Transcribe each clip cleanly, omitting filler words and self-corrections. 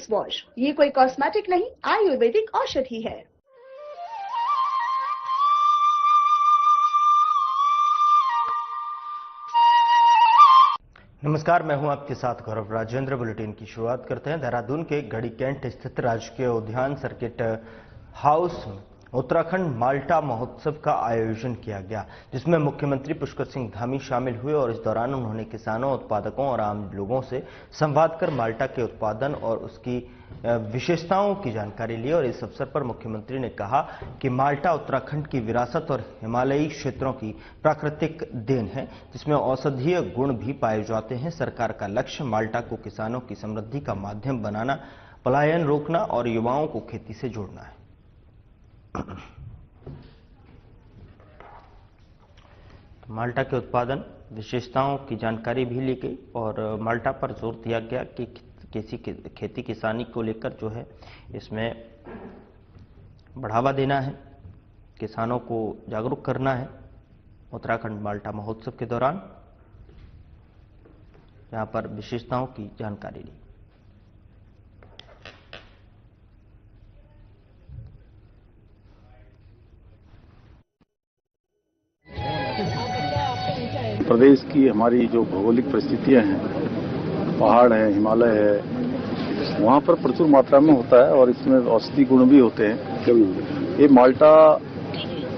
Face wash. ये कोई cosmetic नहीं, आयुर्वेदिक औषधि है। नमस्कार, मैं हूं आपके साथ गौरव राजेंद्र। बुलेटिन की शुरुआत करते हैं। देहरादून के गढ़ी कैंट स्थित राजकीय उद्यान सर्किट हाउस में उत्तराखंड माल्टा महोत्सव का आयोजन किया गया, जिसमें मुख्यमंत्री पुष्कर सिंह धामी शामिल हुए और इस दौरान उन्होंने किसानों, उत्पादकों और आम लोगों से संवाद कर माल्टा के उत्पादन और उसकी विशेषताओं की जानकारी ली। और इस अवसर पर मुख्यमंत्री ने कहा कि माल्टा उत्तराखंड की विरासत और हिमालयी क्षेत्रों की प्राकृतिक देन है, जिसमें औषधीय गुण भी पाए जाते हैं। सरकार का लक्ष्य माल्टा को किसानों की समृद्धि का माध्यम बनाना, पलायन रोकना और युवाओं को खेती से जोड़ना है। माल्टा के उत्पादन विशेषताओं की जानकारी भी ली गई और माल्टा पर जोर दिया गया कि खेती किसानी को लेकर जो है इसमें बढ़ावा देना है, किसानों को जागरूक करना है। उत्तराखंड माल्टा महोत्सव के दौरान यहां पर विशेषताओं की जानकारी ली। प्रदेश की हमारी जो भौगोलिक परिस्थितियां हैं, पहाड़ है, हिमालय है, वहाँ पर प्रचुर मात्रा में होता है और इसमें औषधि गुण भी होते हैं। ये माल्टा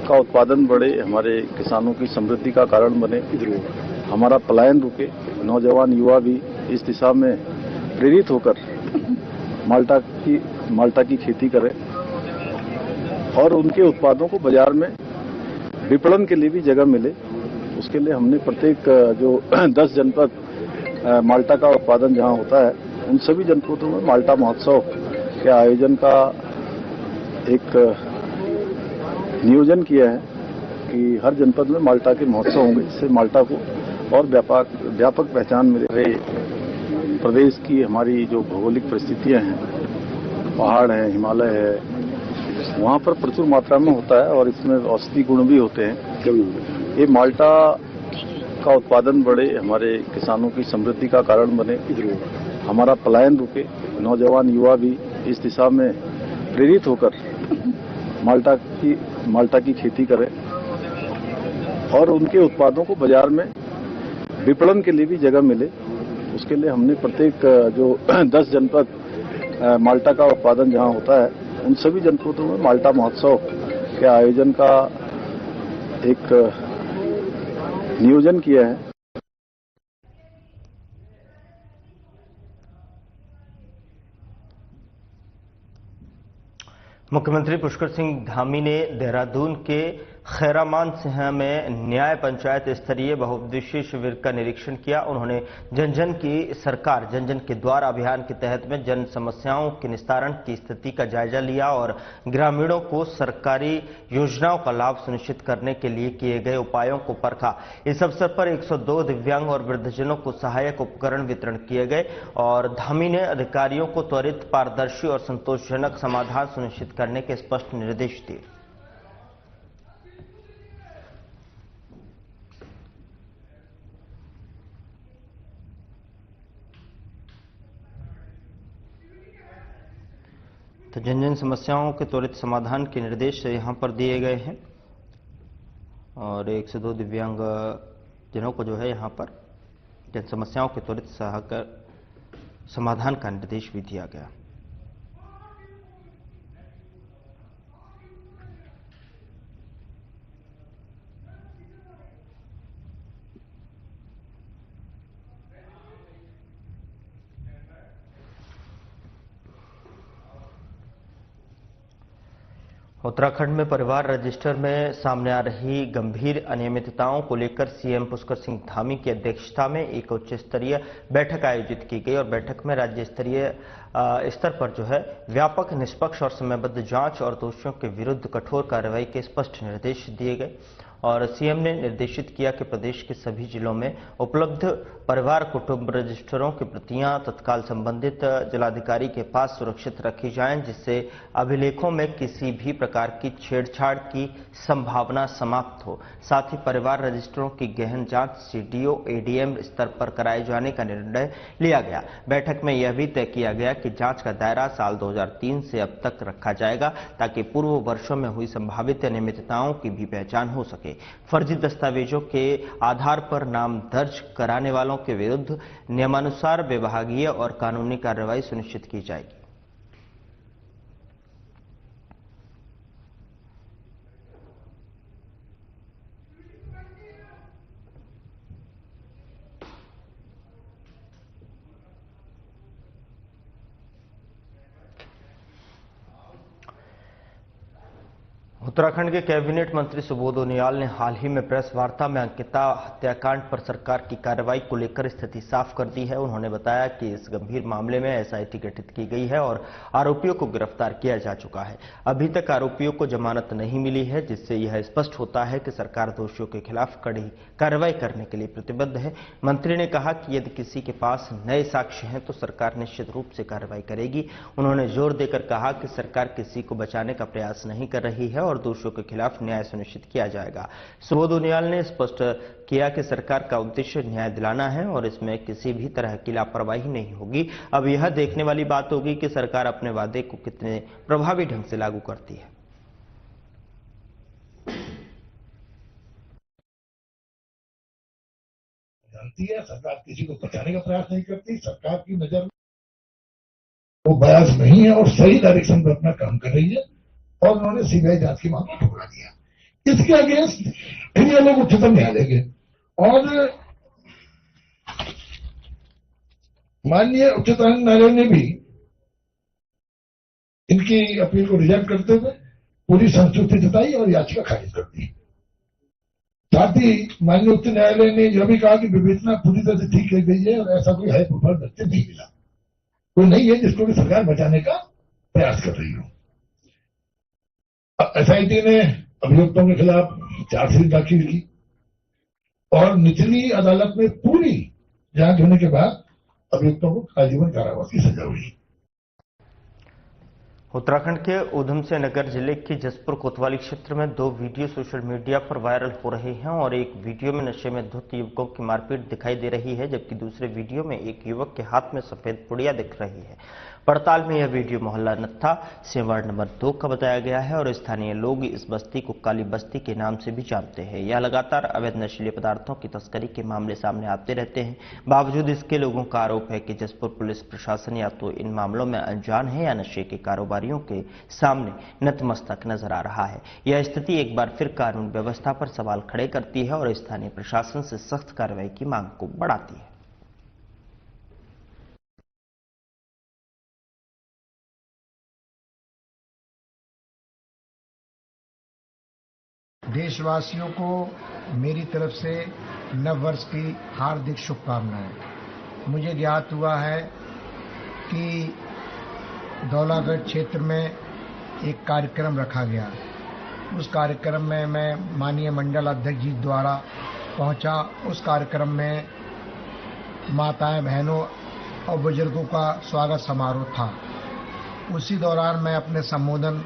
का उत्पादन बढ़े, हमारे किसानों की समृद्धि का कारण बने, हमारा पलायन रुके, नौजवान युवा भी इस दिशा में प्रेरित होकर माल्टा की खेती करें और उनके उत्पादों को बाजार में विपणन के लिए भी जगह मिले। उसके लिए हमने प्रत्येक जो 10 जनपद माल्टा का उत्पादन जहां होता है, उन सभी जनपदों में माल्टा महोत्सव के आयोजन का एक नियोजन किया है कि हर जनपद में माल्टा के महोत्सव होंगे, जिससे माल्टा को और व्यापक पहचान मिले। प्रदेश की हमारी जो भौगोलिक परिस्थितियां हैं, पहाड़ है, हिमालय है, वहाँ पर प्रचुर मात्रा में होता है और इसमें औषधि गुण भी होते हैं। ये माल्टा का उत्पादन बढ़े, हमारे किसानों की समृद्धि का कारण बने, हमारा पलायन रुके, नौजवान युवा भी इस दिशा में प्रेरित होकर माल्टा की खेती करें और उनके उत्पादों को बाजार में विपणन के लिए भी जगह मिले। उसके लिए हमने प्रत्येक जो 10 जनपद माल्टा का उत्पादन जहां होता है, उन सभी जनपदों में माल्टा महोत्सव के आयोजन का एक नियोजन किया है। मुख्यमंत्री पुष्कर सिंह धामी ने देहरादून के खैरामान सिंह में न्याय पंचायत स्तरीय बहुउद्देशीय शिविर का निरीक्षण किया। उन्होंने जन जन की सरकार जन जन के द्वार अभियान के तहत में जन समस्याओं के निस्तारण की स्थिति का जायजा लिया और ग्रामीणों को सरकारी योजनाओं का लाभ सुनिश्चित करने के लिए किए गए उपायों को परखा। इस अवसर पर 102 दिव्यांग और वृद्धजनों को सहायक उपकरण वितरण किए गए और धामी ने अधिकारियों को त्वरित, पारदर्शी और संतोषजनक समाधान सुनिश्चित करने के स्पष्ट निर्देश दिए। तो जन जन समस्याओं के त्वरित समाधान के निर्देश यहां पर दिए गए हैं और 102 दिव्यांग जनों को जो है यहां पर जन समस्याओं के त्वरित समाधान का निर्देश भी दिया गया। उत्तराखंड में परिवार रजिस्टर में सामने आ रही गंभीर अनियमितताओं को लेकर सीएम पुष्कर सिंह धामी की अध्यक्षता में एक उच्च स्तरीय बैठक आयोजित की गई और बैठक में राज्य स्तरीय स्तर पर जो है व्यापक, निष्पक्ष और समयबद्ध जांच और दोषियों के विरुद्ध कठोर कार्रवाई के स्पष्ट निर्देश दिए गए और सीएम ने निर्देशित किया कि प्रदेश के सभी जिलों में उपलब्ध परिवार कुटुंब रजिस्टरों की प्रतियां तत्काल संबंधित जिलाधिकारी के पास सुरक्षित रखी जाएं, जिससे अभिलेखों में किसी भी प्रकार की छेड़छाड़ की संभावना समाप्त हो। साथ ही परिवार रजिस्टरों की गहन जांच सीडीओ एडीएम स्तर पर कराए जाने का निर्णय लिया गया। बैठक में यह भी तय किया गया कि जांच का दायरा साल 2003 से अब तक रखा जाएगा ताकि पूर्व वर्षों में हुई संभावित अनियमितताओं की भी पहचान हो सके। फर्जी दस्तावेजों के आधार पर नाम दर्ज कराने वालों के विरुद्ध नियमानुसार विभागीय और कानूनी कार्रवाई सुनिश्चित की जाएगी। उत्तराखंड के कैबिनेट मंत्री सुबोध उनियाल ने हाल ही में प्रेस वार्ता में अंकिता हत्याकांड पर सरकार की कार्रवाई को लेकर स्थिति साफ कर दी है। उन्होंने बताया कि इस गंभीर मामले में एसआईटी गठित की गई है और आरोपियों को गिरफ्तार किया जा चुका है। अभी तक आरोपियों को जमानत नहीं मिली है, जिससे यह स्पष्ट होता है कि सरकार दोषियों के खिलाफ कड़ी कार्रवाई करने के लिए प्रतिबद्ध है। मंत्री ने कहा कि यदि किसी के पास नए साक्ष्य हैं तो सरकार निश्चित रूप से कार्रवाई करेगी। उन्होंने जोर देकर कहा कि सरकार किसी को बचाने का प्रयास नहीं कर रही है और दोषियों के खिलाफ न्याय सुनिश्चित किया जाएगा। सुबोध उनियाल ने स्पष्ट किया कि सरकार का उद्देश्य न्याय दिलाना है और इसमें किसी भी तरह की लापरवाही नहीं होगी। अब यह देखने वाली बात होगी कि सरकार अपने वादे को कितने प्रभावी ढंग से लागू करती है। जानती है, सरकार किसी को बचाने का प्रयास नहीं करती। सरकार की नजर वो बयास नहीं है और सही डायरेक्शन पर अपना काम कर रही है और उन्होंने सीबीआई जांच की मांग को ठुकरा दिया। इसके अगेंस्ट फिर ये लोग उच्चतम न्यायालय गए और माननीय उच्चतम न्यायालय ने भी इनकी अपील को रिजेक्ट करते हुए पूरी संतुष्टि जताई और याचिका खारिज कर दी। साथ ही माननीय उच्च न्यायालय ने यह भी कहा कि विवेचना पूरी तरह से ठीक की गई है और ऐसा कोई हाई प्रोफाइल व्यक्ति नहीं मिला, कोई नहीं है जिसको भी सरकार बचाने का प्रयास कर रही हो। एसआईटी ने अभियुक्तों के खिलाफ चार्जशीट दाखिल की और निचली अदालत में पूरी जांच होने के बाद अभियुक्तों को आजीवन कारावास की सजा हुई। उत्तराखंड के ऊधम सिंह नगर जिले के जसपुर कोतवाली क्षेत्र में 2 वीडियो सोशल मीडिया पर वायरल हो रहे हैं और एक वीडियो में नशे में धुत युवकों की मारपीट दिखाई दे रही है, जबकि दूसरे वीडियो में एक युवक के हाथ में सफेद पुड़िया दिख रही है। पड़ताल में यह वीडियो मोहल्ला नत्था से वार्ड नंबर 2 का बताया गया है और स्थानीय लोग इस बस्ती को काली बस्ती के नाम से भी जानते हैं। यह लगातार अवैध नशीले पदार्थों की तस्करी के मामले सामने आते रहते हैं। बावजूद इसके लोगों का आरोप है कि जसपुर पुलिस प्रशासन या तो इन मामलों में अनजान है या नशे के कारोबारियों के सामने नतमस्तक नजर आ रहा है। यह स्थिति एक बार फिर कानून व्यवस्था पर सवाल खड़े करती है और स्थानीय प्रशासन से सख्त कार्रवाई की मांग को बढ़ाती है। देशवासियों को मेरी तरफ से नव वर्ष की हार्दिक शुभकामनाएं। मुझे ज्ञात हुआ है कि दौलागढ़ क्षेत्र में एक कार्यक्रम रखा गया। उस कार्यक्रम में मैं माननीय मंडल अध्यक्ष जी द्वारा पहुंचा। उस कार्यक्रम में माताएं, बहनों और बुजुर्गों का स्वागत समारोह था। उसी दौरान मैं अपने संबोधन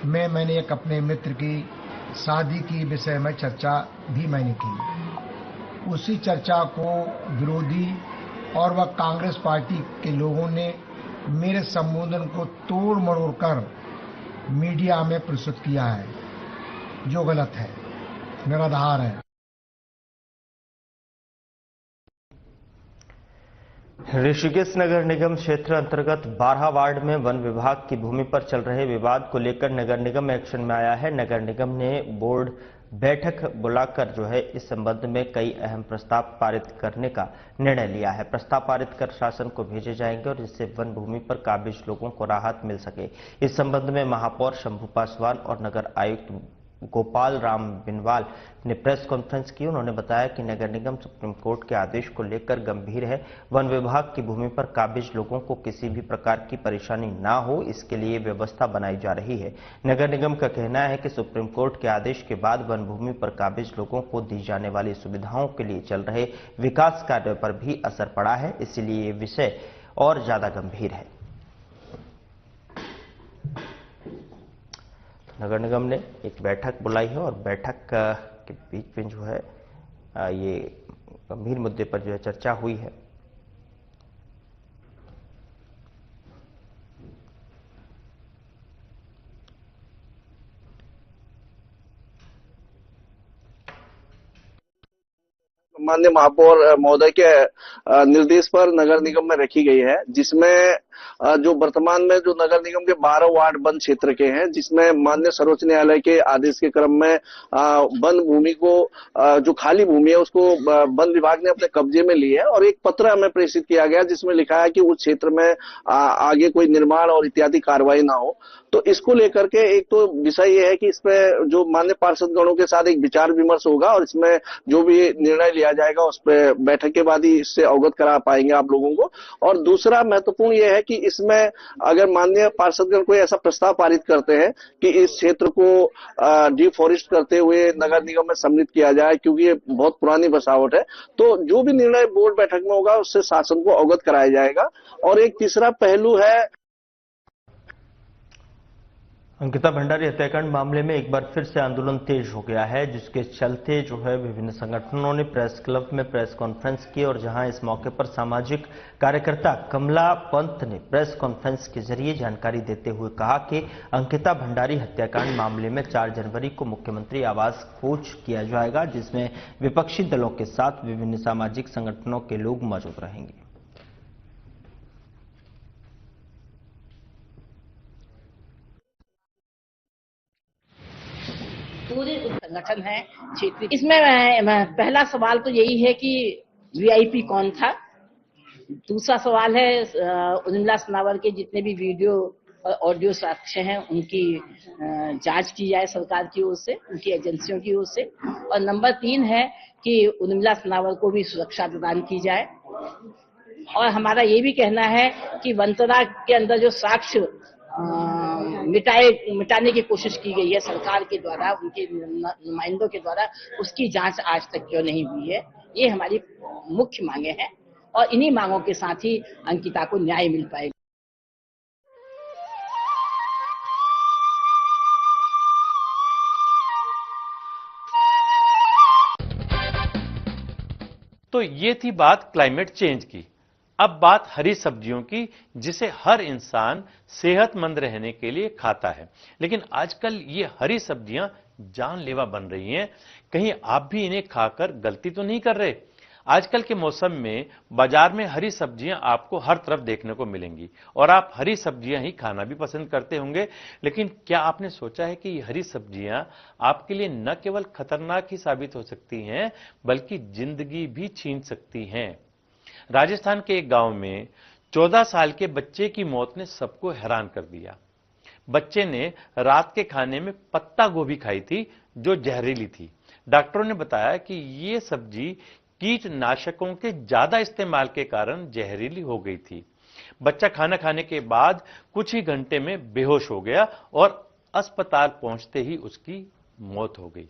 में मैंने एक अपने मित्र की शादी की विषय में चर्चा भी मैंने की। उसी चर्चा को विरोधी और वह कांग्रेस पार्टी के लोगों ने मेरे संबोधन को तोड़ मरोड़ कर मीडिया में प्रस्तुत किया है, जो गलत है, निराधार है। ऋषिकेश नगर निगम क्षेत्र अंतर्गत 12 वार्ड में वन विभाग की भूमि पर चल रहे विवाद को लेकर नगर निगम एक्शन में आया है। नगर निगम ने बोर्ड बैठक बुलाकर इस संबंध में कई अहम प्रस्ताव पारित करने का निर्णय लिया है। प्रस्ताव पारित कर शासन को भेजे जाएंगे और जिससे वन भूमि पर काबिज लोगों को राहत मिल सके। इस संबंध में महापौर शंभू पासवान और नगर आयुक्त गोपाल राम बिनवाल ने प्रेस कॉन्फ्रेंस की। उन्होंने बताया कि नगर निगम सुप्रीम कोर्ट के आदेश को लेकर गंभीर है। वन विभाग की भूमि पर काबिज लोगों को किसी भी प्रकार की परेशानी ना हो, इसके लिए व्यवस्था बनाई जा रही है। नगर निगम का कहना है कि सुप्रीम कोर्ट के आदेश के बाद वन भूमि पर काबिज लोगों को दी जाने वाली सुविधाओं के लिए चल रहे विकास कार्यों पर भी असर पड़ा है, इसलिए ये विषय और ज्यादा गंभीर है। नगर निगम ने एक बैठक बुलाई है और बैठक के बीच में ये गंभीर मुद्दे पर चर्चा हुई है। माननीय महापौर महोदय के निर्देश पर नगर निगम में रखी गई है, जिसमें जो वर्तमान में जो नगर निगम के 12 वार्ड वन क्षेत्र के हैं, जिसमें माननीय सर्वोच्च न्यायालय के आदेश के क्रम में वन भूमि को जो खाली भूमि है उसको वन विभाग ने अपने कब्जे में ली है और एक पत्र हमें प्रेषित किया गया जिसमें लिखा है कि उस क्षेत्र में आगे कोई निर्माण और इत्यादि कार्रवाई ना हो। तो इसको लेकर के एक तो विषय ये है कि इसमें जो मान्य पार्षद गणों के साथ एक विचार विमर्श होगा और इसमें जो भी निर्णय लिया जाएगा उस पर बैठक के बाद ही इससे अवगत करा पाएंगे आप लोगों को। और दूसरा महत्वपूर्ण ये है कि इसमें अगर माननीय पार्षदगण कोई ऐसा प्रस्ताव पारित करते हैं कि इस क्षेत्र को डिफॉरेस्ट करते हुए नगर निगम में सम्मिलित किया जाए, क्योंकि ये बहुत पुरानी बसावट है, तो जो भी निर्णय बोर्ड बैठक में होगा उससे शासन को अवगत कराया जाएगा। और एक तीसरा पहलू है, अंकिता भंडारी हत्याकांड मामले में एक बार फिर से आंदोलन तेज हो गया है, जिसके चलते जो है विभिन्न संगठनों ने प्रेस क्लब में प्रेस कॉन्फ्रेंस की और जहां इस मौके पर सामाजिक कार्यकर्ता कमला पंत ने प्रेस कॉन्फ्रेंस के जरिए जानकारी देते हुए कहा कि अंकिता भंडारी हत्याकांड मामले में 4 जनवरी को मुख्यमंत्री आवास खोज किया जाएगा, जिसमें विपक्षी दलों के साथ विभिन्न सामाजिक संगठनों के लोग मौजूद रहेंगे। पूरे संगठन है क्षेत्रीय। इसमें पहला सवाल तो यही है कि वीआईपी कौन था। दूसरा सवाल है उर्मिला सनावर के जितने भी वीडियो और ऑडियो साक्ष्य हैं उनकी जांच की जाए सरकार की ओर से, उनकी एजेंसियों की ओर से। और नंबर 3 है कि उर्मिला सनावर को भी सुरक्षा प्रदान की जाए। और हमारा ये भी कहना है कि वंतना के अंदर जो साक्ष्य मिटाने की कोशिश की गई है सरकार के द्वारा, उनके नुमाइंदों के द्वारा, उसकी जांच आज तक क्यों नहीं हुई है। ये हमारी मुख्य मांगे हैं और इन्हीं मांगों के साथ ही अंकिता को न्याय मिल पाएगा। तो ये थी बात क्लाइमेट चेंज की। अब बात हरी सब्जियों की, जिसे हर इंसान सेहतमंद रहने के लिए खाता है। लेकिन आजकल ये हरी सब्जियां जानलेवा बन रही हैं। कहीं आप भी इन्हें खाकर गलती तो नहीं कर रहे? आजकल के मौसम में बाजार में हरी सब्जियां आपको हर तरफ देखने को मिलेंगी और आप हरी सब्जियां ही खाना भी पसंद करते होंगे। लेकिन क्या आपने सोचा है कि ये हरी सब्जियां आपके लिए न केवल खतरनाक ही साबित हो सकती हैं, बल्कि जिंदगी भी छीन सकती हैं। राजस्थान के एक गांव में 14 साल के बच्चे की मौत ने सबको हैरान कर दिया। बच्चे ने रात के खाने में पत्ता गोभी खाई थी जो जहरीली थी। डॉक्टरों ने बताया कि ये सब्जी कीटनाशकों के ज्यादा इस्तेमाल के कारण जहरीली हो गई थी। बच्चा खाना खाने के बाद कुछ ही घंटे में बेहोश हो गया और अस्पताल पहुंचते ही उसकी मौत हो गई।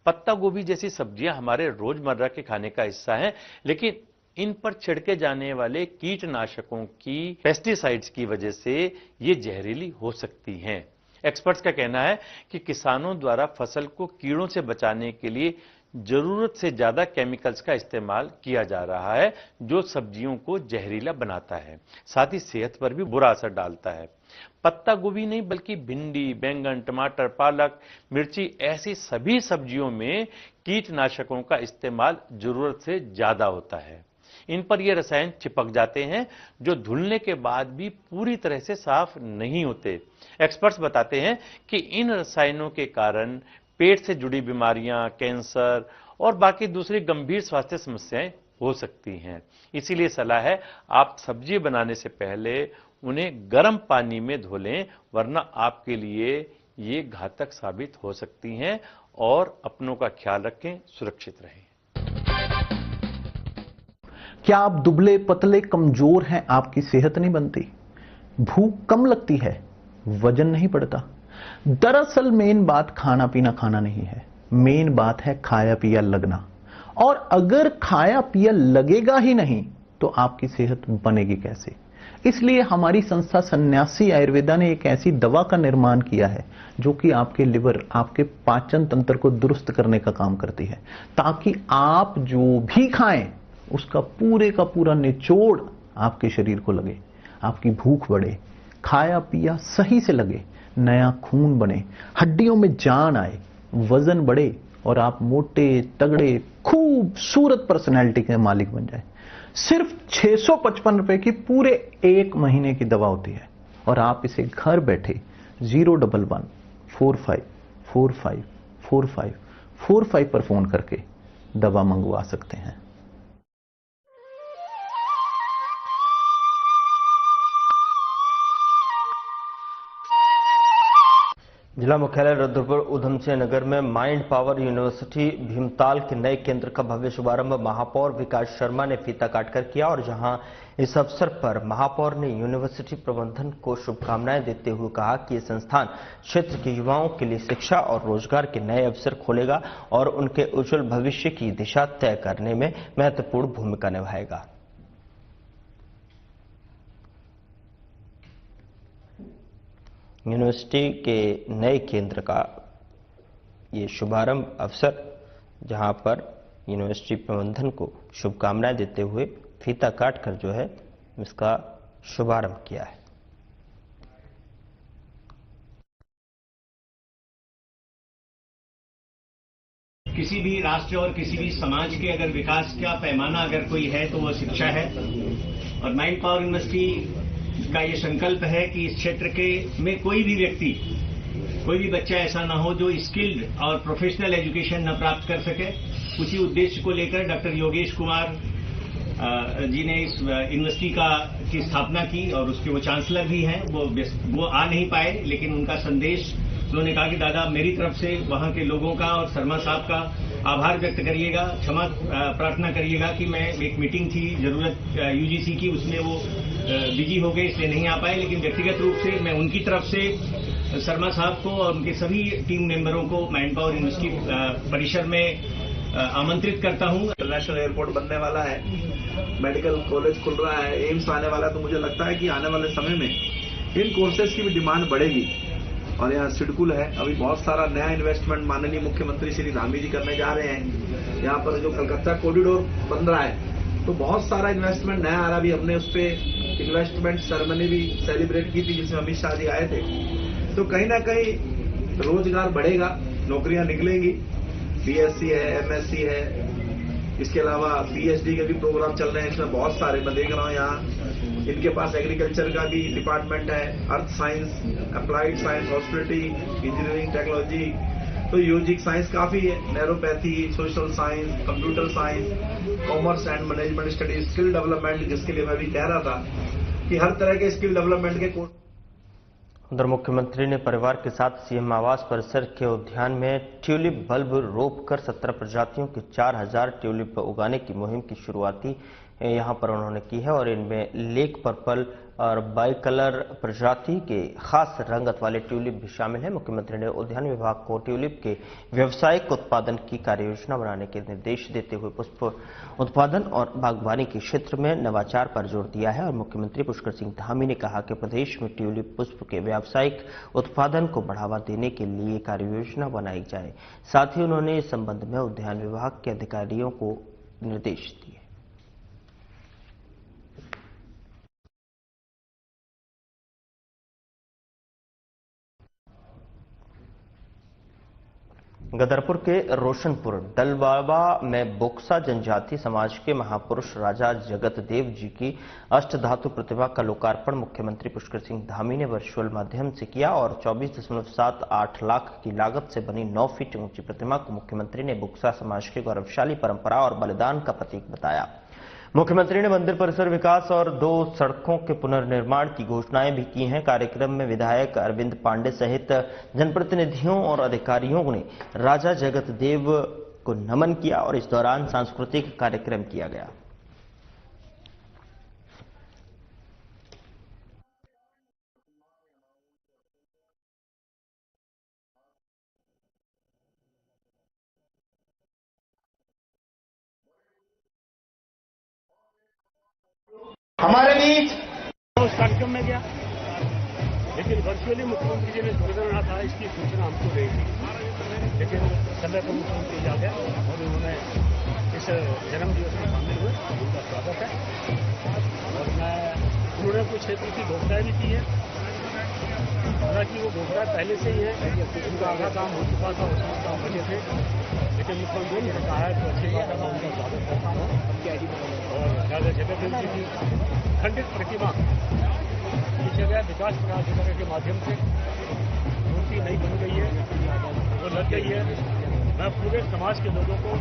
पत्ता गोभी जैसी सब्जियां हमारे रोजमर्रा के खाने का हिस्सा हैं, लेकिन इन पर छिड़के जाने वाले कीटनाशकों की, पेस्टिसाइड्स की वजह से ये जहरीली हो सकती हैं। एक्सपर्ट्स का कहना है कि किसानों द्वारा फसल को कीड़ों से बचाने के लिए जरूरत से ज्यादा केमिकल्स का इस्तेमाल किया जा रहा है, जो सब्जियों को जहरीला बनाता है, साथ ही सेहत पर भी बुरा असर डालता है। पत्ता गोभी नहीं बल्कि भिंडी, बैंगन, टमाटर, पालक, मिर्ची ऐसी सभी सब्जियों में कीटनाशकों का इस्तेमाल जरूरत से ज्यादा होता है। इन पर ये रसायन चिपक जाते हैं जो धुलने के बाद भी पूरी तरह से साफ नहीं होते। एक्सपर्ट्स बताते हैं कि इन रसायनों के कारण पेट से जुड़ी बीमारियां, कैंसर और बाकी दूसरी गंभीर स्वास्थ्य समस्याएं हो सकती हैं। इसीलिए सलाह है आप सब्जी बनाने से पहले उन्हें गर्म पानी में धो लें, वरना आपके लिए ये घातक साबित हो सकती हैं। और अपनों का ख्याल रखें, सुरक्षित रहें। क्या आप दुबले पतले कमजोर हैं? आपकी सेहत नहीं बनती, भूख कम लगती है, वजन नहीं बढ़ता? दरअसल मेन बात खाना पीना खाना नहीं है, मेन बात है खाया पिया लगना। और अगर खाया पिया लगेगा ही नहीं तो आपकी सेहत बनेगी कैसे? इसलिए हमारी संस्था सन्यासी आयुर्वेदा ने एक ऐसी दवा का निर्माण किया है जो कि आपके लिवर, आपके पाचन तंत्र को दुरुस्त करने का काम करती है, ताकि आप जो भी खाएं उसका पूरे का पूरा निचोड़ आपके शरीर को लगे, आपकी भूख बढ़े, खाया पिया सही से लगे, नया खून बने, हड्डियों में जान आए, वजन बढ़े और आप मोटे तगड़े खूबसूरत पर्सनैलिटी के मालिक बन जाए। सिर्फ 655 रुपए की पूरे 1 महीने की दवा होती है और आप इसे घर बैठे 01145454545 पर फोन करके दवा मंगवा सकते हैं। जिला मुख्यालय रुद्रपुर उधम सिंह नगर में माइंड पावर यूनिवर्सिटी भीमताल के नए केंद्र का भव्य शुभारंभ महापौर विकास शर्मा ने फीता काटकर किया और जहां इस अवसर पर महापौर ने यूनिवर्सिटी प्रबंधन को शुभकामनाएं देते हुए कहा कि ये संस्थान क्षेत्र के युवाओं के लिए शिक्षा और रोजगार के नए अवसर खोलेगा और उनके उज्जवल भविष्य की दिशा तय करने में महत्वपूर्ण भूमिका निभाएगा। यूनिवर्सिटी के नए केंद्र का ये शुभारंभ अवसर जहां पर यूनिवर्सिटी प्रबंधन को शुभकामनाएं देते हुए फीता काटकर जो है इसका शुभारंभ किया है। किसी भी राष्ट्र और किसी भी समाज के अगर विकास का पैमाना अगर कोई है तो वो शिक्षा है और माइंड पावर यूनिवर्सिटी का ये संकल्प है कि इस क्षेत्र के में कोई भी व्यक्ति, कोई भी बच्चा ऐसा ना हो जो स्किल्ड और प्रोफेशनल एजुकेशन न प्राप्त कर सके। उसी उद्देश्य को लेकर डॉक्टर योगेश कुमार जी ने इस यूनिवर्सिटी की स्थापना की और उसके वो चांसलर भी हैं। वो आ नहीं पाए, लेकिन उनका संदेश उन्होंने कहा कि दादा मेरी तरफ से वहां के लोगों का और शर्मा साहब का आभार व्यक्त करिएगा, क्षमा प्रार्थना करिएगा कि मैं एक मीटिंग थी जरूरत यूजीसी की, उसमें वो बिजी हो गए इसलिए नहीं आ पाए। लेकिन व्यक्तिगत रूप से मैं उनकी तरफ से शर्मा साहब को और उनके सभी टीम मेंबरों को माइंड पावर यूनिवर्सिटी परिसर में आमंत्रित करता हूं। इंटरनेशनल एयरपोर्ट बनने वाला है, मेडिकल कॉलेज खुल रहा है, एम्स आने वाला है, तो मुझे लगता है कि आने वाले समय में इन कोर्सेज की भी डिमांड बढ़ेगी। और यहाँ सिडकुल है, अभी बहुत सारा नया इन्वेस्टमेंट माननीय मुख्यमंत्री श्री धामी जी करने जा रहे हैं। यहाँ पर जो कलकत्ता कॉरिडोर बन रहा है तो बहुत सारा इन्वेस्टमेंट नया आ रहा। अभी हमने उस पर इन्वेस्टमेंट सेरेमनी भी सेलिब्रेट की थी जिसमें अमित शाह जी आए थे। तो कहीं ना कहीं रोजगार बढ़ेगा, नौकरियां निकलेंगी। बीएससी है, एमएससी है, इसके अलावा पीएचडी के भी प्रोग्राम चल रहे हैं। इसमें बहुत सारे मैं देख रहा हूँ यहाँ इनके पास एग्रीकल्चर का भी डिपार्टमेंट है, earth science, applied science, hospitality, engineering, technology, तो यूजिक साइंस काफी है, naturopathy, social science, computer science, commerce and management studies, skill development, जिसके लिए मैं भी कह रहा था कि हर तरह के स्किल डेवलपमेंट के कोर्स। उधर मुख्यमंत्री ने परिवार के साथ सीएम आवास परिसर के उद्यान में ट्यूलिप बल्ब रोपकर 17 प्रजातियों के 4000 ट्यूलिप उगाने की मुहिम की शुरुआती यहां पर उन्होंने की है और इनमें लेक पर्पल और बाई कलर प्रजाति के खास रंगत वाले ट्यूलिप भी शामिल हैं। मुख्यमंत्री ने उद्यान विभाग को ट्यूलिप के व्यावसायिक उत्पादन की कार्ययोजना बनाने के निर्देश देते हुए पुष्प उत्पादन और बागवानी के क्षेत्र में नवाचार पर जोर दिया है और मुख्यमंत्री पुष्कर सिंह धामी ने कहा कि प्रदेश में ट्यूलिप पुष्प के व्यावसायिक उत्पादन को बढ़ावा देने के लिए कार्ययोजना बनाई जाए। साथ ही उन्होंने इस संबंध में उद्यान विभाग के अधिकारियों को निर्देश दिए। गदरपुर के रोशनपुर डलवाबा में बोक्सा जनजाति समाज के महापुरुष राजा जगत देव जी की अष्टधातु प्रतिमा का लोकार्पण मुख्यमंत्री पुष्कर सिंह धामी ने वर्चुअल माध्यम से किया और 24.78 लाख की लागत से बनी 9 फीट ऊंची प्रतिमा को मुख्यमंत्री ने बोक्सा समाज की गौरवशाली परंपरा और बलिदान का प्रतीक बताया। मुख्यमंत्री ने मंदिर परिसर विकास और 2 सड़कों के पुनर्निर्माण की घोषणाएं भी की हैं। कार्यक्रम में विधायक अरविंद पांडे सहित जनप्रतिनिधियों और अधिकारियों ने राजा जगत देव को नमन किया और इस दौरान सांस्कृतिक कार्यक्रम किया गया। हमारे बीच उस कार्यक्रम में गया, लेकिन वर्चुअली मुख्यमंत्री जी ने जोड़ना था, इसकी सूचना हमको नहीं थी। लेकिन समय पर मुख्यमंत्री आ गया और उन्होंने इस जन्म दिवस में शामिल हुए, उनका स्वागत है। और उन्होंने कुछ क्षेत्र की घोषणाएं भी की है हालांकि वो घोषणा पहले से ही है, उनका आधा काम हो चुका था, उसमें काम बचे थे, लेकिन मुख्यमंत्री जी ने कहा है तो अच्छी बात है, मैं उनका स्वागत करता हूँ। और राजा जगदीश जी की खंडित प्रतिमा की जगह विकास प्राधिकरण के माध्यम से मूर्ति नई बन गई है, वो लग गई है। मैं पूरे समाज के लोगों को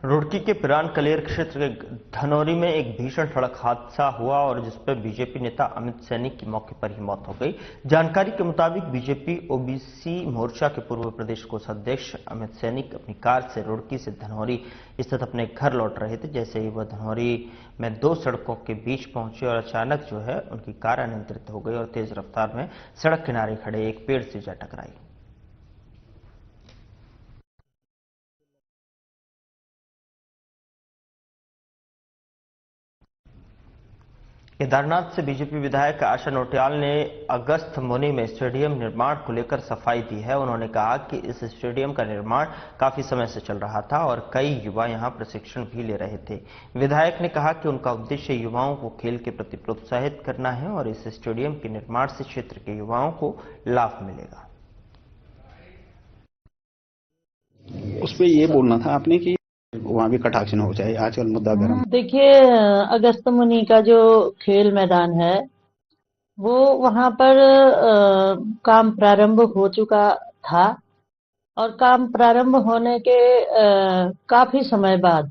रुड़की के पिरान कलेर क्षेत्र के धनौरी में एक भीषण सड़क हादसा हुआ और जिसपर बीजेपी नेता अमित सैनी की मौके पर ही मौत हो गई। जानकारी के मुताबिक बीजेपी ओबीसी मोर्चा के पूर्व प्रदेश कोषाध्यक्ष अमित सैनी अपनी कार से रुड़की से धनौरी स्थित अपने घर लौट रहे थे। जैसे ही वह धनौरी में दो सड़कों के बीच पहुंचे और अचानक जो है उनकी कार अनियंत्रित हो गई और तेज रफ्तार में सड़क किनारे खड़े एक पेड़ से जा टकराई। केदारनाथ से बीजेपी विधायक आशा नोटियाल ने अगस्त मुनि में स्टेडियम निर्माण को लेकर सफाई दी है। उन्होंने कहा कि इस स्टेडियम का निर्माण काफी समय से चल रहा था और कई युवा यहां प्रशिक्षण भी ले रहे थे। विधायक ने कहा कि उनका उद्देश्य युवाओं को खेल के प्रति प्रोत्साहित करना है और इस स्टेडियम के निर्माण से क्षेत्र के युवाओं को लाभ मिलेगा। उस पर यह बोलना था आपने कि वहाँ भी कटाक्षण हो जाए, आजकल मुद्दा गर्म। देखिए, अगस्त मुनि का जो खेल मैदान है वो वहाँ पर काम प्रारंभ हो चुका था और काम प्रारंभ होने के काफी समय बाद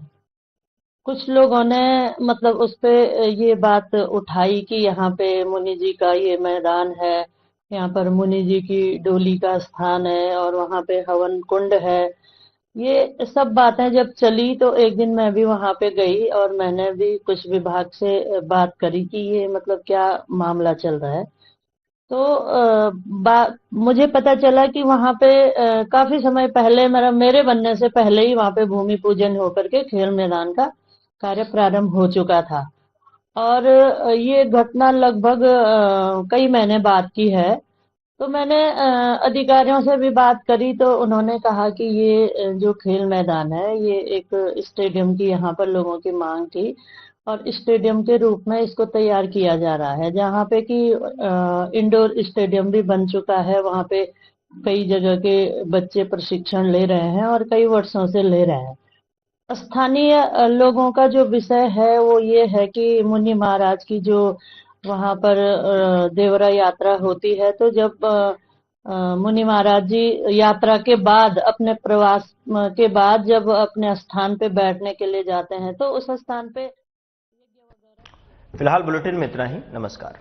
कुछ लोगों ने मतलब उस पे ये बात उठाई कि यहाँ पे मुनि जी का ये मैदान है, यहाँ पर मुनि जी की डोली का स्थान है और वहाँ पे हवन कुंड है। ये सब बातें जब चली तो एक दिन मैं भी वहां पे गई और मैंने भी कुछ विभाग से बात करी कि ये मतलब क्या मामला चल रहा है। तो मुझे पता चला कि वहां पे काफी समय पहले मेरे बनने से पहले ही वहां पे भूमि पूजन होकर के खेल मैदान का कार्य प्रारंभ हो चुका था और ये घटना लगभग कई महीने बाद की है। तो मैंने अधिकारियों से भी बात करी तो उन्होंने कहा कि ये जो खेल मैदान है ये एक स्टेडियम की यहाँ पर लोगों की मांग थी और स्टेडियम के रूप में इसको तैयार किया जा रहा है, जहाँ पे कि इंडोर स्टेडियम भी बन चुका है। वहाँ पे कई जगह के बच्चे प्रशिक्षण ले रहे हैं और कई वर्षों से ले रहे हैं। स्थानीय लोगों का जो विषय है वो ये है कि मुनि महाराज की जो वहां पर देवरा यात्रा होती है, तो जब मुनि महाराज जी यात्रा के बाद अपने प्रवास के बाद जब अपने स्थान पे बैठने के लिए जाते हैं तो उस स्थान पे फिलहाल बुलेटिन में इतना ही। नमस्कार।